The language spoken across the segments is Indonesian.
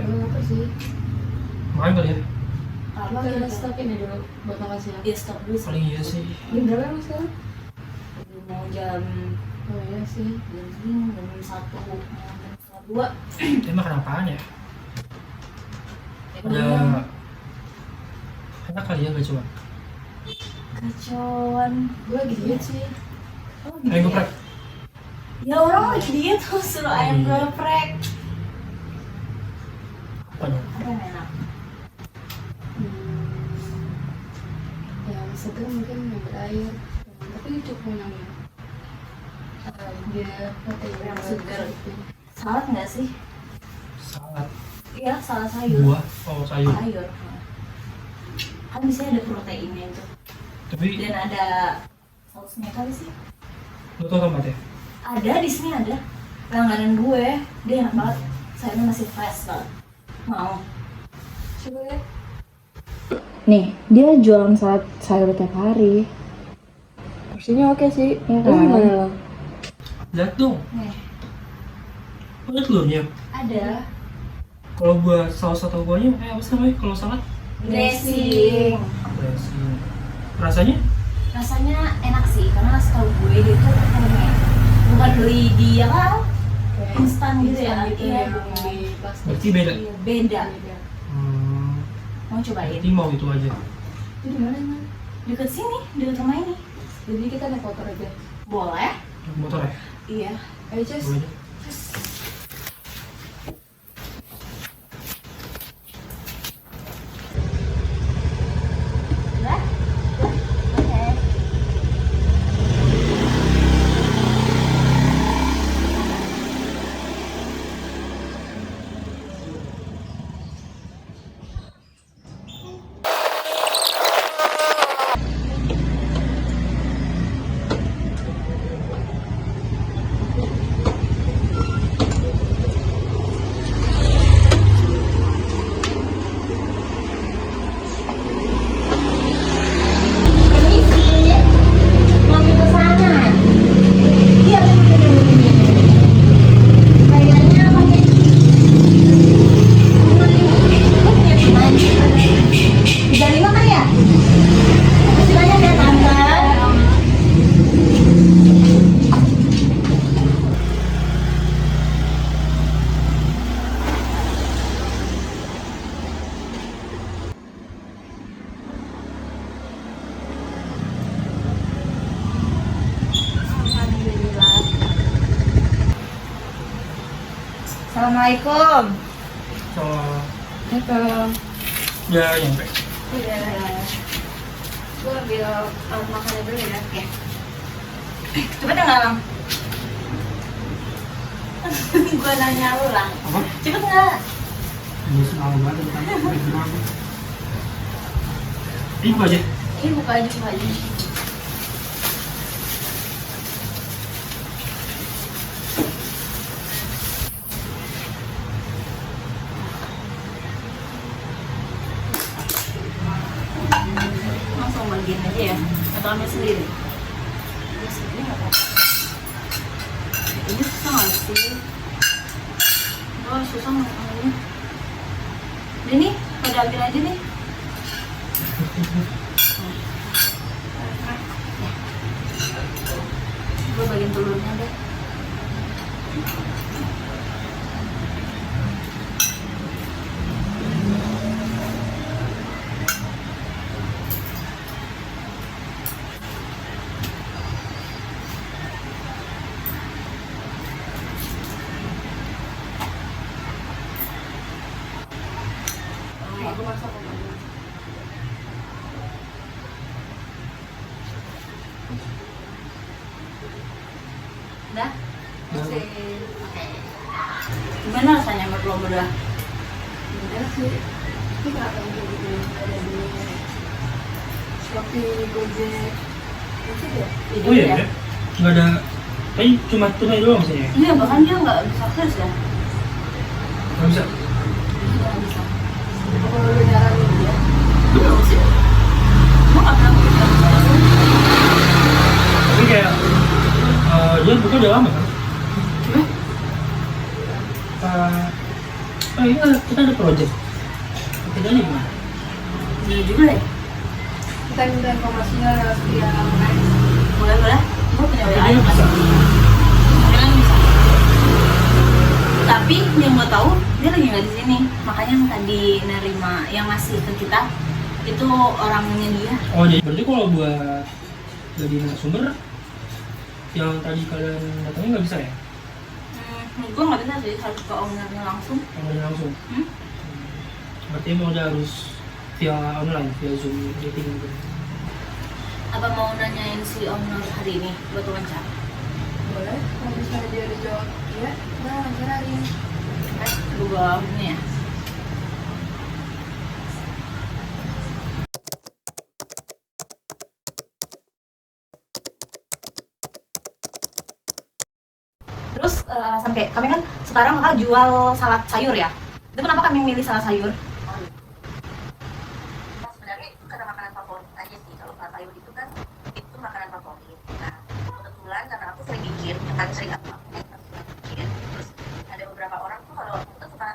apa sih? Makan kali ya? Apa kita stopin ya dulu buat makan siang? Iya stop dulu. Paling iya sih. Jam berapa emang sekarang? Mau jam Oh iya sih. jam segini, jam 1, mau jam setengah 2. Ini makan apaan ya? Ada enak kali ya gak cuma? Kacauan. Gue lagi diet sih. Oh, Ayam geprek. Ya orang lagi diet tuh suruh ayam geprek. Apa dong? Apa yang enak? Yang seger mungkin yang berair. Tapi cukup menangnya. Dia protein Yang seger. Salad nggak sih? Salad. Iya, salad sayur. Buah. Oh sayur. Sayur. Kan biasanya ada proteinnya itu. Tapi Dan ada sausnya kali sih. lu tau tomat ya? Ada di sini ada. Langganan gue, dia enak banget. Sayurnya masih fresh banget. Mau? Coba lihat. Nih, dia jualan salad sayur tiap hari. Porsinya oke sih. Iya Lu kan? gimana lo? Lihat dong. Nih, Ada telurnya. ada. Kalau buat saus atau buahnya kayak apa sih namanya? Kalau salad? Dressing. Dressing. Rasanya? Rasanya enak sih, karena setahu gue dia tuh kayak bukan beli dia kan instan gitu ya. Gitu Iya, yang di plastik. Berarti beda. Iya, beda. Hmm. Mau cobain? Berarti mau itu aja. Itu di mana emang? Deket sini, deket rumah ini. Jadi kita naik motor aja. Boleh? Naik motor ya? Iya. Ayo Cez. Boleh aja. Boleh? Oke. Permisi, mau pesanan. Iya, kayaknya pakai tiga lima kan ya? Masih banyak ya tante. Alhamdulillah. Assalamualaikum. So, Assalamualaikum. udah nyampe. Udah. Gue ambil alat makannya dulu ya. Oke. Cepet nggak, Lang? Gue nanya lu, Lang. Apa? Cepet nggak? Ini senang banget kan? Ini buka aja. Ini buka aja, buka aja. Langsung bagian aja ya? Atau ambil sendiri? Ambil sendiri nggak apa-apa. Ini susah nggak sih? Oh, susah makanannya. Ini pada ambil aja nih. Gue bagian telurnya deh. Aku masak apa? Udah? Masih. Gimana rasanya menurut lo berdua? Bener sih. Tapi kenapa yang kayak gitu ada di Shopee, Gojek? Itu ya? Oh iya ya? Nggak ada. Tapi cuma tunai doang sih ya? Iya, bahkan dia nggak bisa cash ya. Nggak bisa. Nggak bisa. Kalau lu nyaranin dia, Belum sih. Gue nggak pernah beli cash. Tapi kayak dia buka udah lama kan? Hah? ini kita ada project. Ketiganya gimana? Iya juga deh. Kita minta informasinya lewat via online. Boleh. Gue punya WA Ketiganya yang bisa. kan bisa. Tapi yang gue tahu dia lagi nggak di sini. Makanya yang tadi nerima yang ngasih ke kita itu orangnya dia. Oh jadi berarti kalau buat jadi narasumber yang tadi kalian datangin nggak bisa ya? Gue nggak bisa sih, harus ke ownernya langsung. Online langsung. Hmm? Berarti emang udah harus via online, via Zoom meeting gitu. Apa mau nanyain si owner hari ini buat wawancara? Boleh, kalau misalnya dia udah jawab iya, kita wawancarain. Gue ini ya. Terus sampai kami kan sekarang kakak jual salad sayur ya. Itu kenapa kami milih salad sayur? Sebenarnya itu karena makanan favorit aja sih. Kalau salad sayur itu kan itu makanan favorit. Nah kebetulan karena aku sering bikin, yang paling sering aku lakukan pas bikin. Terus ada beberapa orang tuh kalau itu suka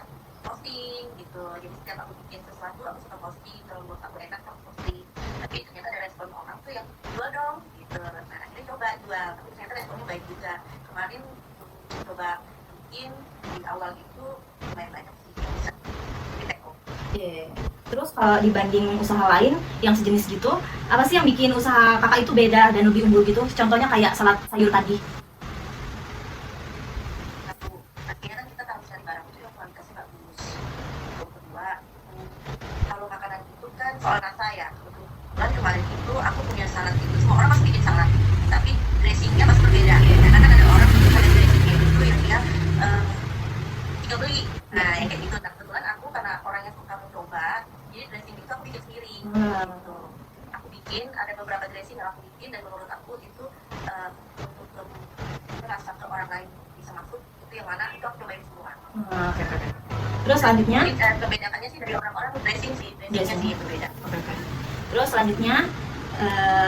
posting gitu. Jadi setiap aku bikin sesuatu aku suka posting. Kalau menurut aku enak aku posting. Tapi ternyata ada respon orang tuh yang jual dong gitu. Nah akhirnya coba jual. Tapi ternyata responnya baik juga. Kemarin coba bikin di awal itu lumayan banyak sih yang bisa di take home. Terus kalau dibanding usaha lain yang sejenis gitu, apa sih yang bikin usaha kakak itu beda dan lebih unggul gitu? Contohnya kayak salad sayur tadi. Satu, akhirnya kan kita harus cari barang itu yang kualitasnya bagus. Yang kedua, kalau makanan itu kan soal rasa ya. Kebetulan kemarin itu aku punya salad itu, semua orang masih bikin salad, tapi dressingnya masih berbeda. Karena kan ada orang yang ada dressingnya itu yang dia tinggal beli. Nah, yang kayak gitu. Nah, kebetulan aku karena orang yang suka mencoba, jadi dressing itu aku bikin sendiri. Gitu. Aku bikin, ada beberapa dressing yang aku bikin dan menurut aku itu untuk rasa ke orang lain bisa masuk itu yang mana itu aku cobain semua. Terus selanjutnya, Jadi kebedaannya sih dari orang-orang dressing sih, dressingnya sih berbeda. terus selanjutnya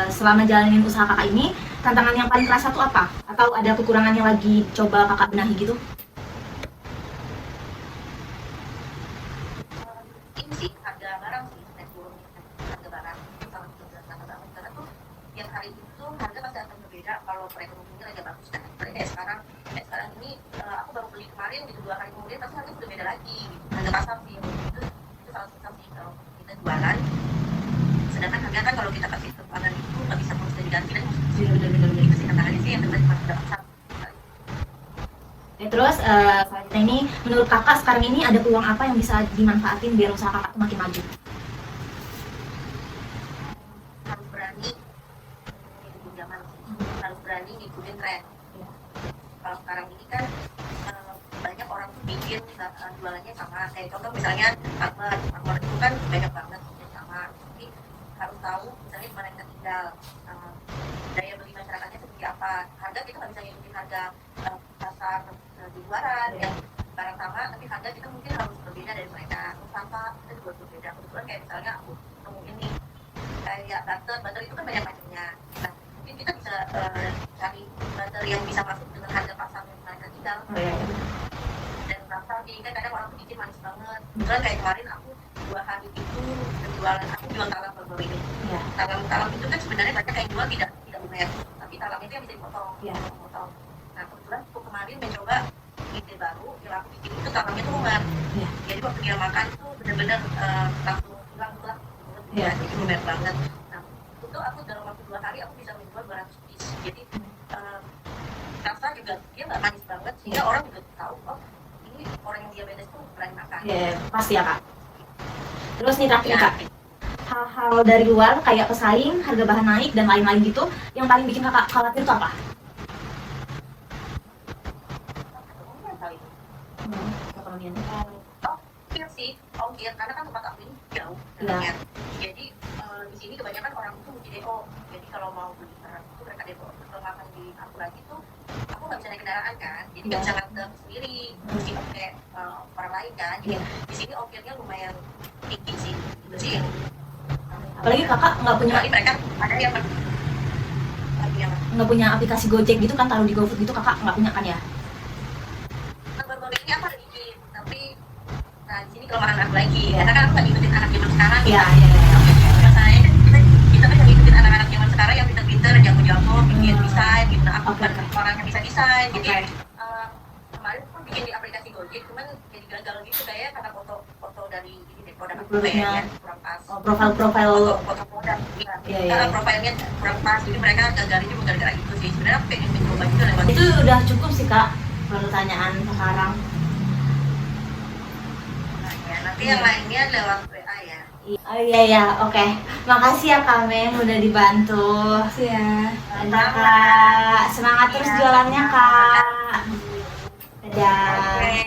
selama jalanin usaha kakak ini, tantangan yang paling kerasa tuh apa? Atau ada kekurangan yang lagi coba kakak benahi gitu? Ini sih harga barang sih, naik turunnya harga barang itu sangat sangat banget karena tuh yang hari itu harga pasti akan berbeda kalau perekonomiannya lagi bagus kan. Kayak sekarang ini aku baru beli kemarin gitu 2 hari kemudian pasti harga sudah beda lagi gitu. Harga pasar sih itu salah susah sih kalau kita jualan. Sedangkan harga kan kalau kita kasih tempanan itu nggak bisa terus diganti dan benar-benar itu sih tantangannya sih yang terjadi harga pasar. Terus selanjutnya ini, menurut kakak sekarang ini ada peluang apa yang bisa dimanfaatin biar usaha kakak tuh makin maju? Harus berani ngikutin zaman sih. Harus berani ngikutin tren. Kalau sekarang ini kan banyak orang tuh bikin jualannya sama, kayak contoh misalnya Akbar itu kan banyak banget yang sama, tapi harus tahu misalnya di mana kita tinggal, daya beli masyarakatnya seperti apa, harga kita nggak bisa ngikutin harga pasar di luaran yang barang sama, tapi harga kita mungkin harus berbeda dari mereka. Terus apa kita juga berbeda. Kebetulan kayak misalnya aku nemuin nih kayak butter itu kan banyak macamnya. Nah mungkin kita bisa cari butter yang bisa masuk dengan harga pasar yang mereka tinggal. Dan rasa sih kan kadang orang tuh bikin manis banget. Kebetulan kayak kemarin aku 2 hari itu penjualan aku jual talam baru ini. Talam itu kan sebenarnya banyak yang jual tidak lumer, tapi talam itu yang bisa dipotong. Nah kebetulan aku kemarin mencoba ide baru yang aku bikin itu talamnya itu lumer. Jadi waktu dia makan itu benar-benar langsung hilang tuh lah. Jadi lumer banget. Nah itu aku dalam waktu 2 hari aku bisa menjual 200 piece. Jadi rasa juga dia nggak manis banget sehingga orang juga tahu oh ini orang yang diabetes tuh berani makan. Pasti ya kak. Terus nih terakhir kak, hal-hal dari luar kayak pesaing, harga bahan naik dan lain-lain gitu, yang paling bikin kakak khawatir itu apa? Keekonomian. Ongkir sih, ongkir karena kan tempat aku ini jauh. Jadi di sini kebanyakan orang tuh mesti DO. Jadi kalau mau beli barang itu mereka DO. Kalau makan di aku lagi tuh aku nggak bisa naik kendaraan kan, jadi nggak bisa nganter sendiri, mesti pakai orang lain kan. Jadi di sini ongkirnya lumayan tinggi sih, itu sih. Apalagi kakak nggak punya Mereka ada yang nggak punya aplikasi Gojek gitu kan, taruh di GoFood gitu kakak nggak punya kan ya? baru-baru ini aku ada bikin, tapi nah ini kelemahan aku lagi. Karena kan aku nggak ngikutin anak zaman sekarang. Iya. Masalahnya kan kita kan ngikutin anak-anak zaman sekarang yang pinter-pinter, jago-jago, bikin desain gitu. Nah, aku bukan orang yang bisa desain. Jadi kemarin pun bikin di aplikasi Gojek, cuman jadi gagal gitu kayak karena foto dari ini deh, produk aku kayaknya kurang pas. Profil Foto produk, Iya. karena profilnya kurang pas, jadi mereka gagalnya juga gara-gara itu sih. Sebenarnya aku pengen mencoba juga lewat itu udah cukup sih Kak pertanyaan sekarang. Nah, ya, nanti yang lainnya lewat WA ya. Oh iya, oke. Makasih ya Kak Mem udah dibantu. Ya. Dadah Kak, semangat terus jualannya Kak. Dadah. Oke.